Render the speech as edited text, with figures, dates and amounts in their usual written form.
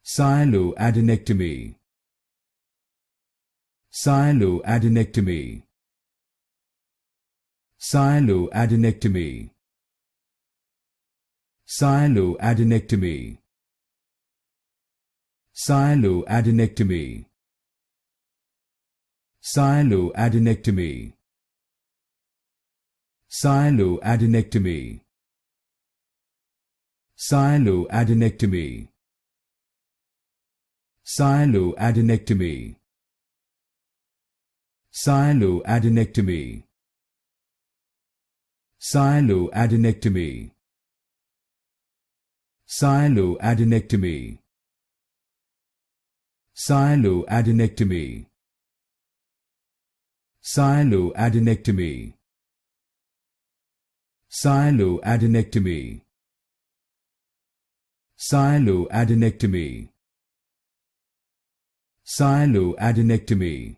Sialoadenectomy. Sialoadenectomy. Sialoadenectomy. Sialoadenectomy. Sialoadenectomy. Sialoadenectomy. Sialoadenectomy. Sialoadenectomy. Sialoadenectomy. Sialoadenectomy. Sialoadenectomy. Sialoadenectomy. Sialoadenectomy. Sialoadenectomy. Sialoadenectomy. Sialoadenectomy. Sialoadenectomy.